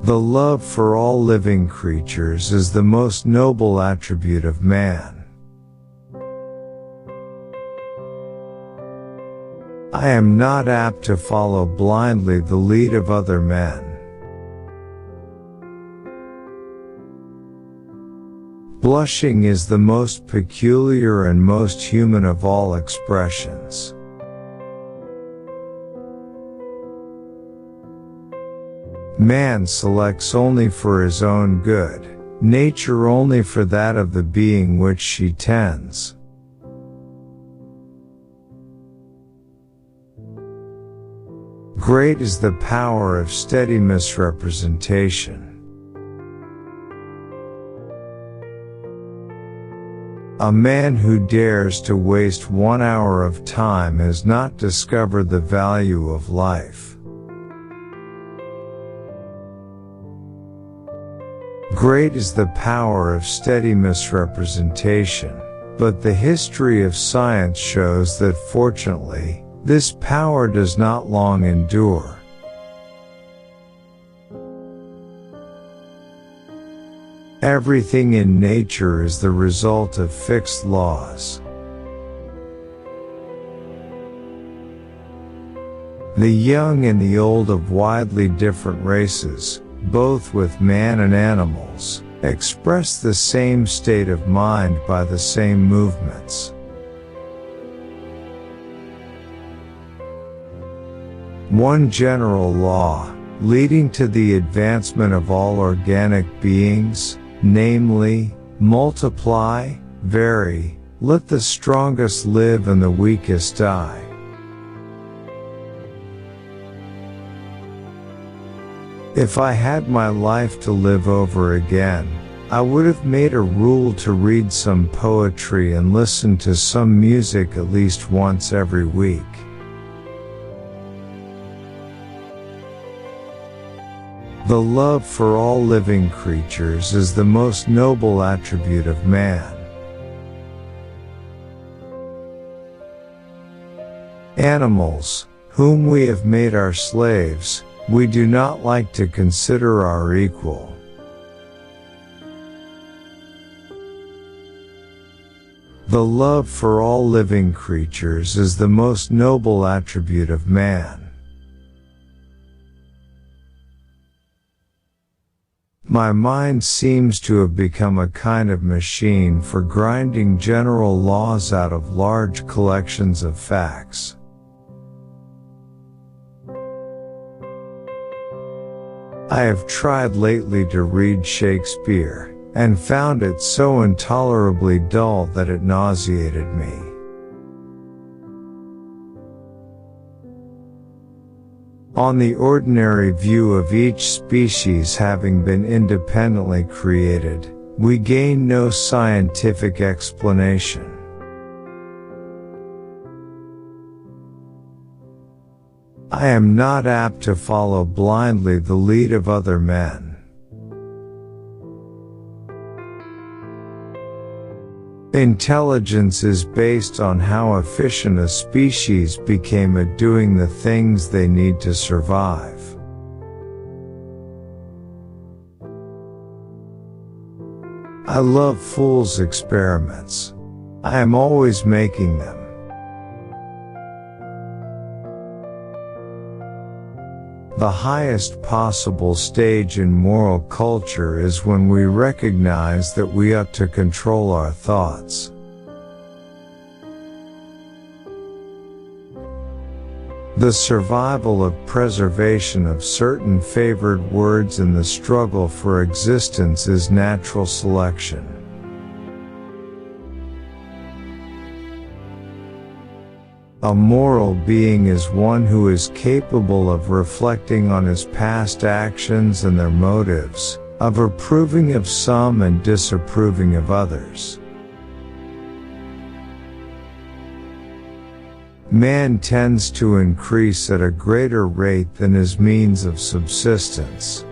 The love for all living creatures is the most noble attribute of man. I am not apt to follow blindly the lead of other men. Blushing is the most peculiar and most human of all expressions. Man selects only for his own good, nature only for that of the being which she tends. Great is the power of steady misrepresentation. A man who dares to waste 1 hour of time has not discovered the value of life. Great is the power of steady misrepresentation, but the history of science shows that fortunately, this power does not long endure. Everything in nature is the result of fixed laws. The young and the old of widely different races, both with man and animals, express the same state of mind by the same movements. One general law, leading to the advancement of all organic beings, namely, multiply, vary, let the strongest live and the weakest die. If I had my life to live over again, I would have made a rule to read some poetry and listen to some music at least once every week. The love for all living creatures is the most noble attribute of man. Animals, whom we have made our slaves, we do not like to consider our equal. The love for all living creatures is the most noble attribute of man. My mind seems to have become a kind of machine for grinding general laws out of large collections of facts. I have tried lately to read Shakespeare, and found it so intolerably dull that it nauseated me. On the ordinary view of each species having been independently created, we gain no scientific explanation. I am not apt to follow blindly the lead of other men. Intelligence is based on how efficient a species became at doing the things they need to survive. I love fools' experiments. I am always making them. The highest possible stage in moral culture is when we recognize that we ought to control our thoughts. The survival of preservation of certain favored words in the struggle for existence is natural selection. A moral being is one who is capable of reflecting on his past actions and their motives, of approving of some and disapproving of others. Man tends to increase at a greater rate than his means of subsistence.